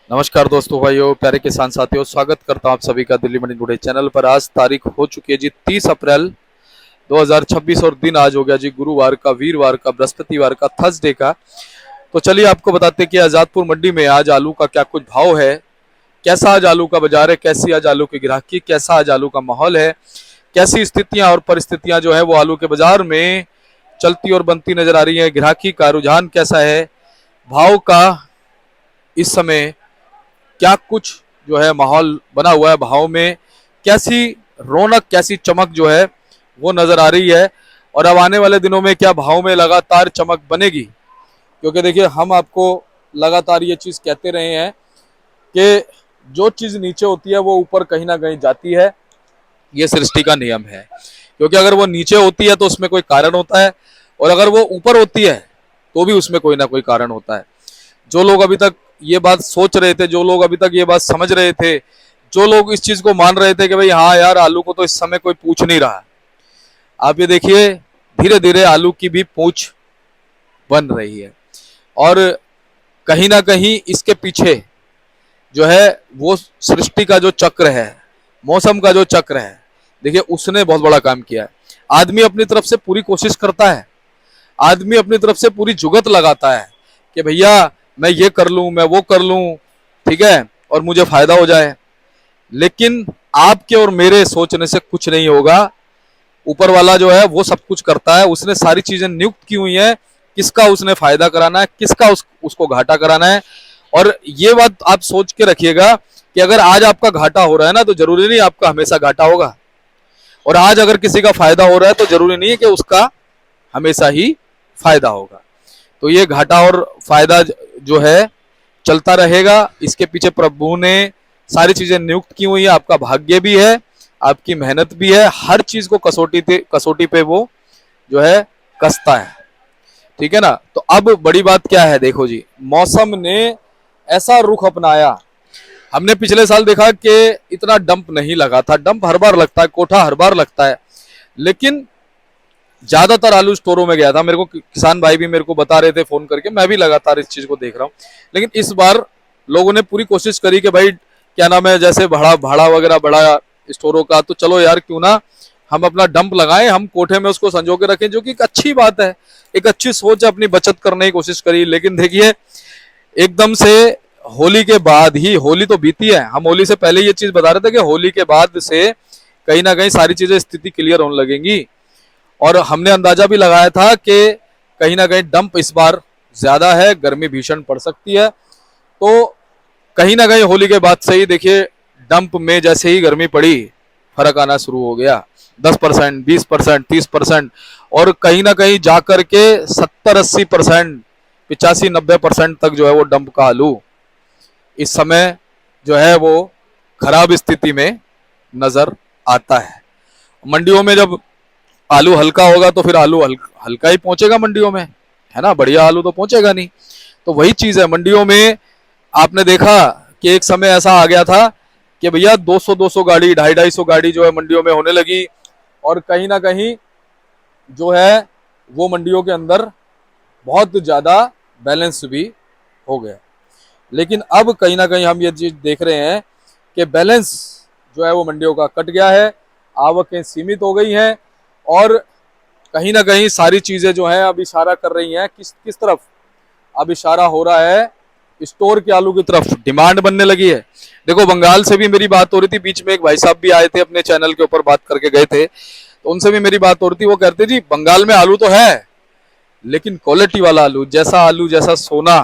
नमस्कार दोस्तों, भाइयों, प्यारे किसान साथियों, स्वागत करता हूं आप सभी का दिल्ली मंडी टुडे चैनल पर। आज तारीख हो चुकी है जी 30 अप्रैल 2026 और दिन आज हो गया जी गुरुवार का, वीरवार का, बृहस्पतिवार का, थर्सडे का। तो चलिए आपको बताते हैं कि आजादपुर मंडी में आज आलू का क्या कुछ भाव है, कैसा आज आलू का बाजार है, कैसी आज आलू की ग्राहकी, कैसा आज आलू का माहौल है, कैसी स्थितियां और परिस्थितियां जो है वो आलू के बाजार में चलती और बनती नजर आ रही है। ग्राहकी का रुझान कैसा है, भाव का इस समय क्या कुछ जो है माहौल बना हुआ है, भाव में कैसी रौनक, कैसी चमक जो है वो नजर आ रही है, और अब आने वाले दिनों में क्या भाव में लगातार चमक बनेगी। क्योंकि देखिए, हम आपको लगातार ये चीज कहते रहे हैं कि जो चीज नीचे होती है वो ऊपर कहीं ना कहीं जाती है। ये सृष्टि का नियम है। क्योंकि अगर वो नीचे होती है तो उसमें कोई कारण होता है, और अगर वो ऊपर होती है तो भी उसमें कोई ना कोई कारण होता है। जो लोग अभी तक ये बात सोच रहे थे, जो लोग अभी तक ये बात समझ रहे थे, जो लोग इस चीज को मान रहे थे कि भाई हाँ यार, आलू को तो इस समय कोई पूछ नहीं रहा, आप ये देखिए धीरे धीरे आलू की भी पूछ बन रही है। और कहीं ना कहीं इसके पीछे जो है वो सृष्टि का जो चक्र है, मौसम का जो चक्र है, देखिए उसने बहुत बड़ा काम किया है। आदमी अपनी तरफ से पूरी कोशिश करता है, आदमी अपनी तरफ से पूरी जुगत लगाता है कि भैया मैं ये कर लूं, मैं वो कर लूं, ठीक है, और मुझे फायदा हो जाए। लेकिन आपके और मेरे सोचने से कुछ नहीं होगा। ऊपर वाला जो है वो सब कुछ करता है, उसने सारी चीजें नियुक्त की हुई हैं, किसका उसने फायदा कराना है, किसका उसको घाटा कराना है। और ये बात आप सोच के रखिएगा कि अगर आज आपका घाटा हो रहा है ना, तो जरूरी नहीं आपका हमेशा घाटा होगा। और आज अगर किसी का फायदा हो रहा है तो जरूरी नहीं है कि उसका हमेशा ही फायदा होगा। तो ये घाटा और फायदा जो है चलता रहेगा। इसके पीछे प्रभु ने सारी चीजें नियुक्त की हुई है। आपका भाग्य भी है, आपकी मेहनत भी है, हर चीज को कसौटी पे वो जो है कसता है, ठीक है ना। तो अब बड़ी बात क्या है, देखो जी, मौसम ने ऐसा रुख अपनाया। हमने पिछले साल देखा कि इतना डंप नहीं लगा था। डंप हर बार लगता है, कोठा हर बार लगता है, लेकिन ज्यादातर आलू स्टोरों में गया था। मेरे को किसान भाई भी मेरे को बता रहे थे फोन करके, मैं भी लगातार इस चीज को देख रहा हूँ। लेकिन इस बार लोगों ने पूरी कोशिश करी कि भाई क्या नाम है, जैसे भाड़ा भाड़ा वगैरह बढ़ा स्टोरों का, तो चलो यार क्यों ना हम अपना डंप लगाएं, हम कोठे में उसको संजो के रखें, जो कि एक अच्छी बात है, एक अच्छी सोच है, अपनी बचत करने की कोशिश करी। लेकिन देखिए, एकदम से होली के बाद ही, होली तो बीती है, हम होली से पहले ये चीज बता रहे थे कि होली के बाद से कहीं ना कहीं सारी चीजें स्थिति क्लियर होने लगेंगी। और हमने अंदाजा भी लगाया था कि कहीं ना कहीं डंप इस बार ज्यादा है, गर्मी भीषण पड़ सकती है। तो कहीं ना कहीं होली के बाद से ही देखिए डंप में जैसे ही गर्मी पड़ी, फर्क आना शुरू हो गया। 10%, 20%, 30%, और कहीं ना कहीं जाकर के 70-80%, 85-90% तक जो है वो डंप का आलू इस समय जो है वो खराब स्थिति में नजर आता है। मंडियों में जब आलू हल्का होगा तो फिर आलू हल्का ही पहुंचेगा मंडियों में, है ना, बढ़िया आलू तो पहुंचेगा नहीं। तो वही चीज है मंडियों में। आपने देखा कि एक समय ऐसा आ गया था कि भैया 200-200 गाड़ी, 250-250 गाड़ी जो है मंडियों में होने लगी, और कहीं ना कहीं जो है वो मंडियों के अंदर बहुत ज्यादा बैलेंस भी हो गया। लेकिन अब कहीं ना कहीं हम ये चीज देख रहे हैं कि बैलेंस जो है वो मंडियों का कट गया है, आवकें सीमित हो गई हैं, और कहीं ना कहीं सारी चीजें जो हैं अब इशारा कर रही हैं किस किस तरफ, अब इशारा हो रहा है स्टोर के आलू की तरफ, डिमांड बनने लगी है। देखो, बंगाल से भी मेरी बात हो रही थी, बीच में एक भाई साहब भी आए थे, अपने चैनल के ऊपर बात करके गए थे, तो उनसे भी मेरी बात हो रही थी। वो कहते जी बंगाल में आलू तो है, लेकिन क्वालिटी वाला आलू, जैसा सोना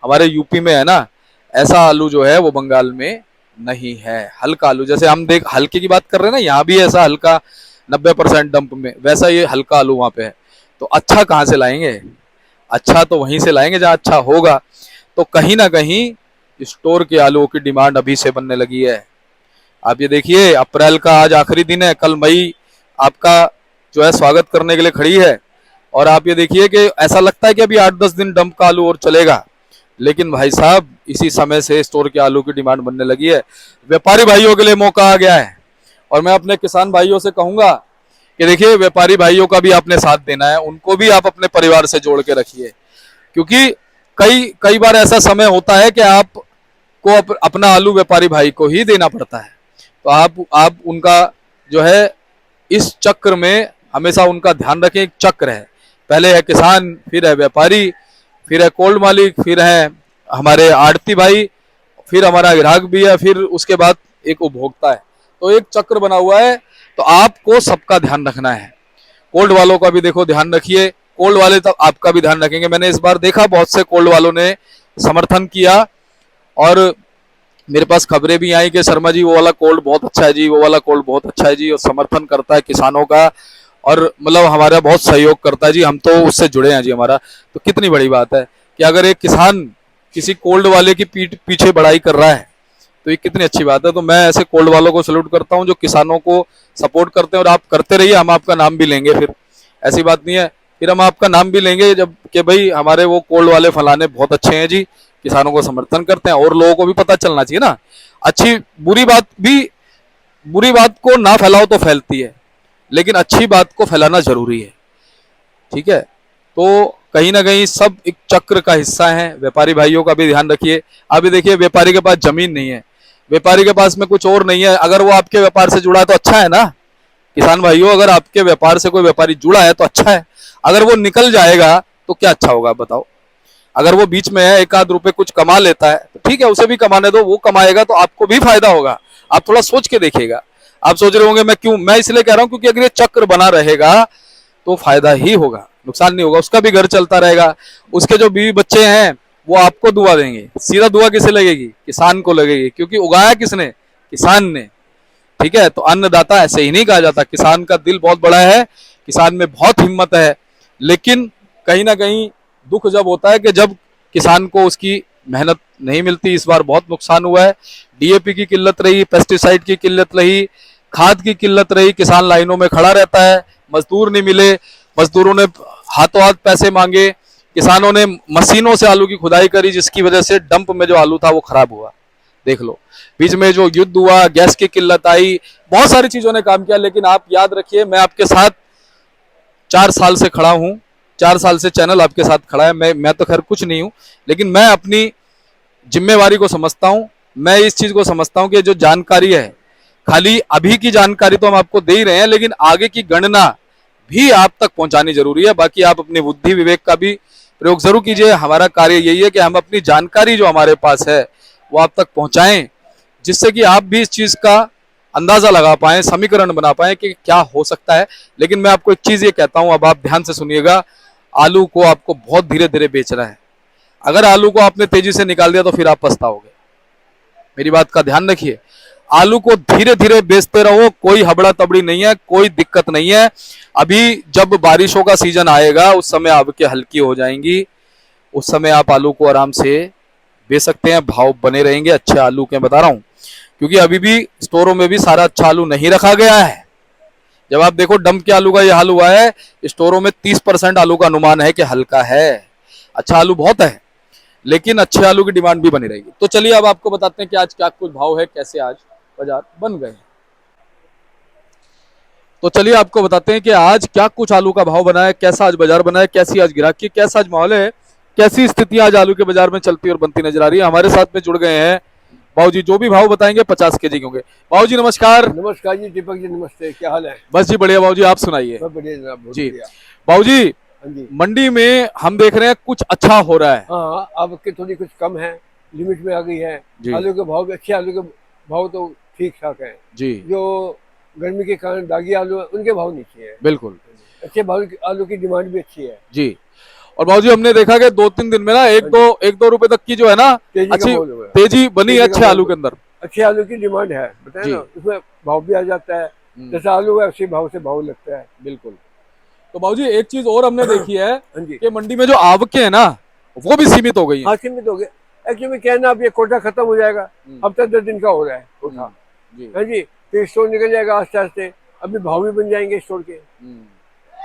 हमारे यूपी में है ना, ऐसा आलू जो है वो बंगाल में नहीं है। हल्का आलू, जैसे हम देख हल्के की बात कर रहे हैं ना, यहाँ भी ऐसा हल्का 90% डंप में, वैसा ये हल्का आलू वहां पे है। तो अच्छा कहाँ से लाएंगे? अच्छा तो वहीं से लाएंगे जहां अच्छा होगा। तो कहीं ना कहीं स्टोर के आलूओं की डिमांड अभी से बनने लगी है। आप ये देखिए, अप्रैल का आज आखिरी दिन है, कल मई आपका जो है स्वागत करने के लिए खड़ी है, और आप ये देखिए कि ऐसा लगता है कि अभी 8-10 दिन डंप का आलू और चलेगा। लेकिन भाई साहब, इसी समय से स्टोर के आलू की डिमांड बनने लगी है। व्यापारी भाइयों के लिए मौका आ गया है, और मैं अपने किसान भाइयों से कहूंगा कि देखिए, व्यापारी भाइयों का भी आपने साथ देना है, उनको भी आप अपने परिवार से जोड़ के रखिए। क्योंकि कई कई बार ऐसा समय होता है कि आप को अपना आलू व्यापारी भाई को ही देना पड़ता है। तो आप उनका जो है इस चक्र में हमेशा उनका ध्यान रखें। एक चक्र है, पहले है किसान, फिर है व्यापारी, फिर है कोल्ड मालिक, फिर है हमारे आड़ती भाई, फिर हमारा ग्राहक भी है, फिर उसके बाद एक उपभोक्ता है। तो एक चक्र बना हुआ है, तो आपको सबका ध्यान रखना है। कोल्ड वालों का भी देखो ध्यान रखिए, कोल्ड वाले तो आपका भी ध्यान रखेंगे। मैंने इस बार देखा बहुत से कोल्ड वालों ने समर्थन किया और मेरे पास खबरें भी आई कि शर्मा जी वो वाला कोल्ड बहुत अच्छा है जी, वो वाला कोल्ड बहुत अच्छा है जी, और समर्थन करता है किसानों का और मतलब हमारा बहुत सहयोग करता है जी, हम तो उससे जुड़े हैं जी हमारा। तो कितनी बड़ी बात है कि अगर एक किसान किसी कोल्ड वाले की पीछे बढ़ाई कर रहा है तो ये कितनी अच्छी बात है। तो मैं ऐसे कोल्ड वालों को सैल्यूट करता हूं जो किसानों को सपोर्ट करते हैं, और आप करते रहिए, हम आपका नाम भी लेंगे। फिर ऐसी बात नहीं है, फिर हम आपका नाम भी लेंगे जब कि भाई हमारे वो कोल्ड वाले फलाने बहुत अच्छे हैं जी, किसानों को समर्थन करते हैं। और लोगों को भी पता चलना चाहिए ना, अच्छी बुरी बात को ना फैलाओ तो फैलती है, लेकिन अच्छी बात को फैलाना जरूरी है। ठीक है, तो कहीं ना कहीं सब एक चक्र का हिस्सा है। व्यापारी भाइयों का भी ध्यान रखिए। अभी देखिए व्यापारी के पास जमीन नहीं है, व्यापारी के पास में कुछ और नहीं है, अगर वो आपके व्यापार से जुड़ा है तो अच्छा है ना। किसान भाइयों, अगर आपके व्यापार से कोई व्यापारी जुड़ा है तो अच्छा है, अगर वो निकल जाएगा तो क्या अच्छा होगा बताओ। अगर वो बीच में है, एक आध रुपए कुछ कमा लेता है तो ठीक है, उसे भी कमाने दो, वो कमाएगा तो आपको भी फायदा होगा। आप थोड़ा सोच के देखिएगा। आप सोच रहे होंगे मैं इसलिए कह रहा हूं क्योंकि अगर ये चक्र बना रहेगा तो फायदा ही होगा, नुकसान नहीं होगा। उसका भी घर चलता रहेगा, उसके जो बीवी बच्चे हैं वो आपको दुआ देंगे। सीधा दुआ किसे लगेगी? किसान को लगेगी, क्योंकि उगाया किसने? किसान ने। ठीक है, तो अन्नदाता ऐसे ही नहीं कहा जाता। किसान का दिल बहुत बड़ा है, किसान में बहुत हिम्मत है, लेकिन कहीं ना कहीं दुख जब होता है कि जब किसान को उसकी मेहनत नहीं मिलती। इस बार बहुत नुकसान हुआ है, डीएपी की किल्लत रही, पेस्टिसाइड की किल्लत रही, खाद की किल्लत रही, किसान लाइनों में खड़ा रहता है, मजदूर नहीं मिले, मजदूरों ने हाथों हाथ पैसे मांगे, किसानों ने मशीनों से आलू की खुदाई करी, जिसकी वजह से डंप में जो आलू था वो खराब हुआ। देख लो, बीच में जो युद्ध हुआ, गैस की किल्लत आई, बहुत सारी चीजों ने काम किया। लेकिन आप याद रखिए, मैं आपके साथ 4 साल से खड़ा हूं, 4 साल से चैनल आपके साथ खड़ा है। मैं तो खैर कुछ नहीं हूं, लेकिन मैं अपनी जिम्मेवारी को समझता हूं। मैं इस चीज को समझता हूं कि जो जानकारी है, खाली अभी की जानकारी तो हम आपको दे ही रहे हैं, लेकिन आगे की गणना भी आप तक पहुंचानी जरूरी है। बाकी आप अपनी बुद्धि विवेक का भी प्रयोग जरूर कीजिए। हमारा कार्य यही है कि हम अपनी जानकारी जो हमारे पास है वो आप तक पहुंचाएं, जिससे कि आप भी इस चीज का अंदाजा लगा पाएं, समीकरण बना पाएं कि क्या हो सकता है। लेकिन मैं आपको एक चीज ये कहता हूं, अब आप ध्यान से सुनिएगा, आलू को आपको बहुत धीरे धीरे बेचना है। अगर आलू को आपने तेजी से निकाल दिया तो फिर आप पछताओगे। मेरी बात का ध्यान रखिए, आलू को धीरे धीरे बेचते रहो, कोई हबड़ा तबड़ी नहीं है, कोई दिक्कत नहीं है। अभी जब बारिशों का सीजन आएगा उस समय आपके हल्की हो जाएंगी, उस समय आप आलू को आराम से बेच सकते हैं, भाव बने रहेंगे अच्छे आलू के, बता रहा हूं। क्योंकि अभी भी स्टोरों में भी सारा अच्छा आलू नहीं रखा गया है। जब आप देखो डंप के आलू का ये हाल हुआ है, स्टोरों में 30% आलू का अनुमान है कि हल्का है। अच्छा आलू बहुत है, लेकिन अच्छे आलू की डिमांड भी बनी रहेगी। तो चलिए अब आपको बताते हैं कि आज क्या कुछ भाव है, कैसे आज बाजार बन गए। तो चलिए आपको बताते हैं कि आज क्या कुछ आलू का भाव बना है, कैसा आज बाजार बना है, कैसी आज गिराक की, कैसा आज माहौल है, कैसी स्थितियां आज आलू के बाजार में चलती और बनती नजर आ रही है। हमारे साथ में जुड़ गए हैं बाबूजी, जो भी भाव बताएंगे 50 केजी के होंगे। बाबूजी नमस्कार। नमस्कार जी, दीपक जी नमस्ते, क्या हाल है? बस जी बढ़िया बाबूजी, आप सुनाइए। सब बढ़िया जनाब, जी बाबूजी, हाँ जी, मंडी में हम देख रहे हैं कुछ अच्छा हो रहा है। हाँ अब की थोड़ी कुछ कम है, लिमिट में आ गई है। जी। आलू के भाव भी अच्छे, आलू के भाव तो ठीक ठाक है जी। जो गर्मी के कारण दागी आलू है उनके भाव नीचे है। बिल्कुल अच्छे भाव आलू की डिमांड भी अच्छी है जी। और बाबूजी हमने देखा कि 2-3 दिन में ना एक दो रुपए तक की जो है ना अच्छी तेजी बनी है अच्छे आलू के अंदर। अच्छे आलू की डिमांड है, बताए ना, उसमें भाव भी आ जाता है। जैसा आलू है उसी भाव से भाव लगता है। बिल्कुल। तो बाबूजी एक चीज और हमने देखी है जी, कि मंडी में जो आवकें है ना वो भी सीमित हो गई है। हाँ सीमित हो गए। एक्चुअली क्या है ना, अब ये कोटा खत्म हो जाएगा, अब तक 10 दिन का हो रहा है कोटा, है जी, फिर स्टोर निकल जाएगा आस्ते आस्ते, अभी भाव भी बन जाएंगे स्टोर के।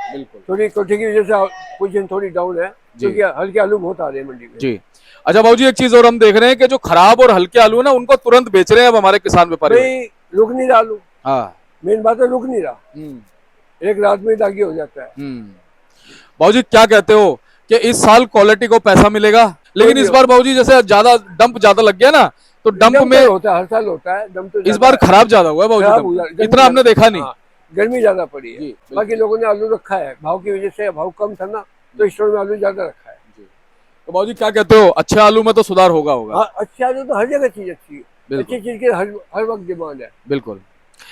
बिल्कुल। थोड़ी कोटे की वजह से पोजीशन थोड़ी डाउन है, क्योंकि हल्के आलू बहुत आ रहे हैं मंडी में। जी। अच्छा बाबूजी एक चीज और हम देख रहे हैं कि जो खराब और हल्के आलू है ना उनको तुरंत बेच रहे हैं अब हमारे किसान व्यापारी। भाई रुक नहीं रहा आलू, हाँ मेन बात है, रुक नहीं रहा, एक रात में दागी हो जाता है। बाबूजी क्या कहते हो कि इस साल क्वालिटी को पैसा मिलेगा? लेकिन इस बार बाबूजी जैसे ज्यादा डंप ज्यादा लग गया ना, तो डंप दम में तो होता है, हर साल होता है दम तो। इस बार खराब ज्यादा हुआ है खराब बाबूजी, हुआ, डंप। इतना हमने देखा नहीं। हाँ, गर्मी ज्यादा पड़ी है। जी, बाकी लोगों ने आलू रखा है, भाव की वजह से भाव कम था ना, तो स्टोर में आलू ज्यादा रखा है। तो बाबूजी क्या कहते हो, अच्छे आलू में तो सुधार होगा? हाँ, अच्छे आलू तो हर जगह चीज अच्छी है, बिल्कुल। अच्छी चीज की हर वक्त डिमांड है। बिल्कुल।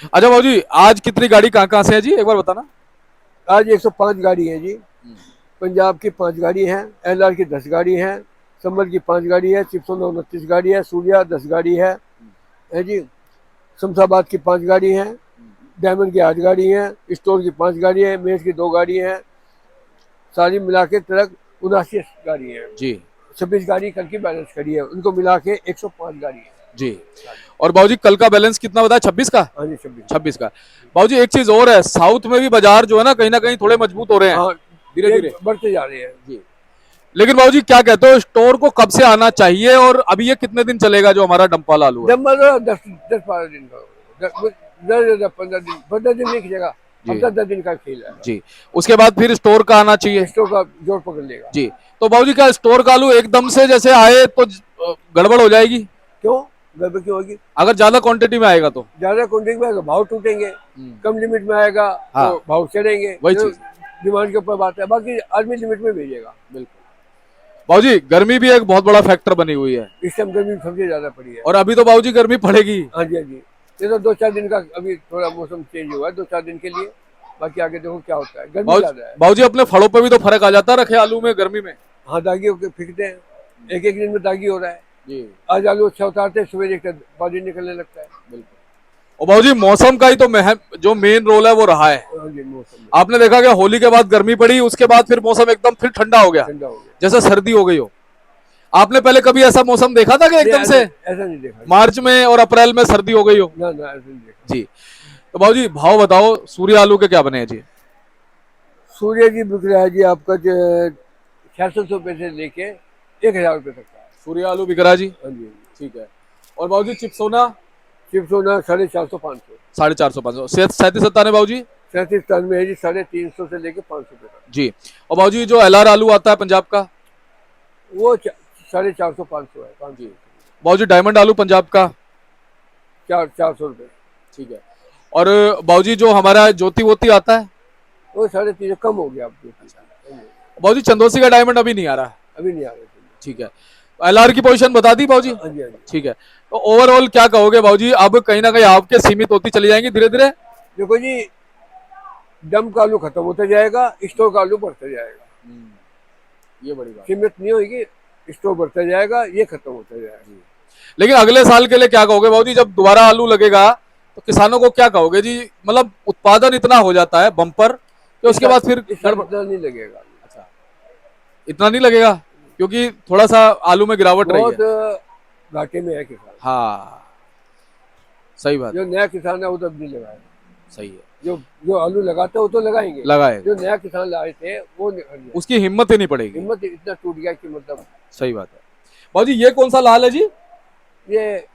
अच्छा बाबूजी, आज कितनी गाड़ी कहाँ कहाँ से है जी, एक बार बताना। आज 105 गाड़ी है जी। पंजाब की 5 गाड़ी है, LR की 10 गाड़ी है, संबल की 5 गाड़ी है, चिपसोना 29 गाड़ी है, सूर्या 10 गाड़ी है जी। शमशाबाद की 5 गाड़ी है, डायमंड की 8 गाड़ी है, स्टोर की 5 गाड़ी है, मेज की 2 गाड़ी है, सारी मिला के ट्रक 79 गाड़ी है जी 26 गाड़ी कल की बैलेंस करी है, उनको मिला के 105 गाड़ी है जी। और बाबूजी कल का बैलेंस कितना बताया, 26 का? हाँ जी 26। 26 का। बाबूजी एक चीज और है, साउथ में भी बाजार जो है ना कहीं थोड़े मजबूत हो रहे हैं हाँ, धीरे ये धीरे। बढ़ते जा रहे हैं जी। लेकिन बाबूजी क्या कहते हो, स्टोर को कब से आना चाहिए, और अभी ये कितने दिन चलेगा जो हमारा डंप वाला आलू है? जब मतलब 10-12 दिन का होगा। 15 दिन नहीं खिलेगा, हफ्ता 10 दिन का खेल है जी। उसके बाद फिर स्टोर का आना चाहिए। स्टोर का जोर पकड़ लेगा। जी। तो बाबूजी क्या स्टोर का आलू एकदम से जैसे आए तो गड़बड़ हो जाएगी? क्यों गड़बड़ क्यों होगी? अगर ज्यादा क्वांटिटी में आएगा तो? ज्यादा क्वान्टिटी में आएगा भाव टूटेंगे, कम लिमिट में आएगा हाँ, तो भाव चढ़ेंगे। वही चीज। डिमांड के ऊपर बात है, बाकी आदमी लिमिट में भेजेगा। बिल्कुल। बाबूजी गर्मी भी एक बहुत बड़ा फैक्टर बनी हुई है, इस टाइम गर्मी सबसे ज्यादा पड़ी है। और अभी तो बाबूजी गर्मी पड़ेगी। हाँ जी हाँ जी, ये तो 2-4 दिन का अभी थोड़ा मौसम चेंज हुआ है, 2-4 दिन के लिए। बाकी आगे देखो क्या होता है, गर्मी ज्यादा है। बाबूजी अपने फलों पे भी तो फर्क आ जाता है रखे आलू में गर्मी में। हाँ, दागी होकर फेंकते हैं, एक एक दिन में दागी हो रहा है। जी। आज आलू अच्छा उतारते हैं, सुबह देखते पानी निकलने लगता है। बिल्कुल। और बाबूजी मौसम का ही तो जो मेन रोल है वो रहा है। हाँ जी, मौसम आपने देखा कि होली के बाद गर्मी पड़ी, उसके बाद फिर मौसम एकदम फिर ठंडा हो गया, ठंडा हो गया। जैसे सर्दी हो गई हो। आपने पहले कभी ऐसा मौसम देखा था कि एकदम से ऐसा नहीं देखा, मार्च में और अप्रैल में सर्दी हो गई हो? ना ना ऐसा नहीं देखा जी। तो बाबूजी भाव बताओ, सूर्य आलू के क्या बने हैं जी? सूर्य जी बिक रहा है जी आपका 600 रुपये से लेके 1000 रुपये तक का है। सूर्य आलू बिक रहा है जी। हाँ जी, ठीक है। और बाबूजी चिप्सोना? चिप्सोना 450-500। 450-500। 37-97 बाबूजी? 37-97 है जी, 350 से लेके 500 रुपये तक। जी। और बाबूजी जो LR आलू आता है पंजाब का? वो 450-500 है। 500। बाबूजी डायमंड आलू पंजाब का? 400 रुपये। ठीक है। और बाबूजी जो हमारा ज्योति वोती आता है? वो 350 कम हो गया आपको। बाबूजी चंदोसी का डायमंड अभी नहीं आ रहा? अभी नहीं आ रहे। ठीक है। LR की पोजीशन बता दी बाबूजी? हाँ जी हाँ जी। ठीक है। तो ओवरऑल क्या कहोगे बाबूजी, अब कहीं ना कहीं आपके सीमित होती चली जाएंगी धीरे धीरे? देखो जी, डम का आलू खत्म होता जाएगा, स्टोर का आलू बढ़ता जाएगा। ये बड़ी बात। सीमित नहीं होगी, स्टोर बढ़ता जाएगा, ये खत्म होता जाएगा। लेकिन अगले साल के लिए क्या कहोगे बाबूजी, जब दोबारा आलू लगेगा तो किसानों को क्या कहोगे जी? मतलब उत्पादन इतना हो जाता है बम्पर कि उसके बाद फिर इतना नहीं लगेगा। अच्छा, इतना नहीं लगेगा क्योंकि थोड़ा सा आलू में गिरावट रही है। बहुत घाटे में है किसान। हाँ, सही बात। जो नया किसान है वो तो अब नहीं लगाएगा। सही है। जो आलू लगाते हैं वो तो लगाएंगे, लगाए जो नया किसान लाए थे वो उसकी हिम्मत ही नहीं पड़ेगी। हिम्मत इतना टूट गया कि मतलब। सही बात है। बाबूजी ये कौन सा लाल है जी? ये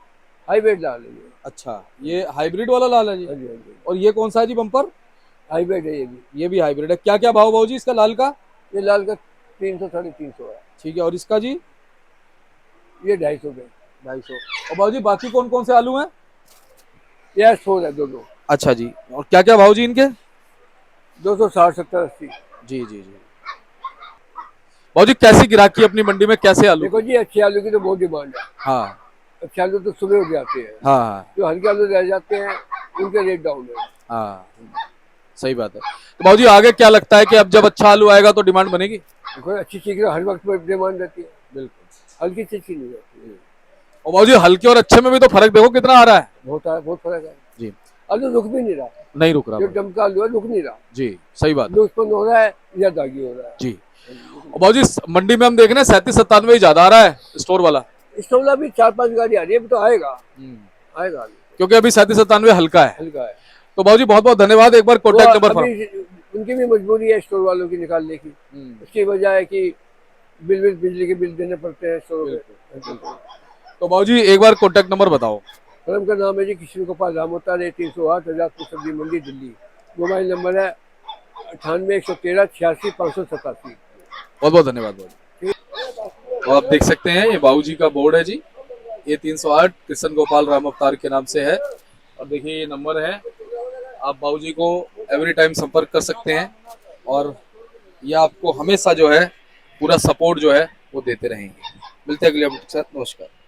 हाईब्रिड लाल है। अच्छा, ये हाइब्रिड वाला लाल है जी। हाँ जी हाँ जी, और ये कौन सा है जी बम्पर? हाईब्रिड है ये भी हाइब्रिड है। क्या क्या भाव बाबूजी इसका लाल का? ये लाल का 300-350 है। ठीक है। और इसका जी? ये 250 रुपये। 250। और बाबूजी बाकी कौन कौन से आलू हैं? ये 100 है दोनों। अच्छा जी। और क्या क्या भाव जी इनके? 260, 70, 80। जी जी जी। बाबूजी कैसी गिराकी अपनी मंडी में, कैसे आलू? देखो जी, अच्छे आलू की तो बहुत डिमांड है। हाँ अच्छे आलू तो सुबह हो जाते हैं। हाँ हाँ जो हल्के आलू रह जाते हैं उनके रेट डाउन है। हाँ, सही बात है। तो बाबूजी आगे क्या लगता है कि अब जब अच्छा आलू आएगा तो डिमांड बनेगी? देखो अच्छी चीज की हर वक्त में डिमांड रहती है, बिल्कुल। हल्की चीज की नहीं रहती है। और बाबूजी हल्के और अच्छे में भी तो फर्क देखो कितना आ रहा है। बहुत फर्क है जी। आलू रुक भी नहीं रहा, नहीं रुक रहा जो डम का आलू है रुक नहीं रहा। जी, सही बात है। जो उत्पन्न हो रहा है या दागी हो रहा है। जी। और बाबूजी मंडी में हम देख रहे हैं 37-97 ही ज्यादा आ रहा है स्टोर वाला। स्टोला भी 4-5 गाड़ी आ रही है, अभी तो आएगा आएगा आलू। क्योंकि अभी 37-97 हल्का है। हल्का है। तो बाबूजी बहुत बहुत धन्यवाद। एक बार कॉन्टैक्ट नंबर उनकी भी मजबूरी है स्टोर वालों की निकालने की। उसकी वजह है कि बिजली के बिल देने पड़ते हैं स्टोर में। तो बाबूजी एक बार कॉन्टैक्ट नंबर बताओ। फर्म का नाम है जी किशन गोपाल रामोतार, 308 आजादपुर सब्जी मंडी दिल्ली। मोबाइल नंबर है 98-113-86-587। बहुत बहुत धन्यवाद बाबूजी। तो आप देख सकते हैं ये बाबूजी का बोर्ड है जी, A308 कृष्ण गोपाल राम अवतार के नाम से है। और देखिए ये नंबर है, आप बाबूजी को एवरी टाइम संपर्क कर सकते हैं और ये आपको हमेशा जो है पूरा सपोर्ट जो है वो देते रहेंगे। मिलते हैं अगले अपडेट के साथ। नमस्कार।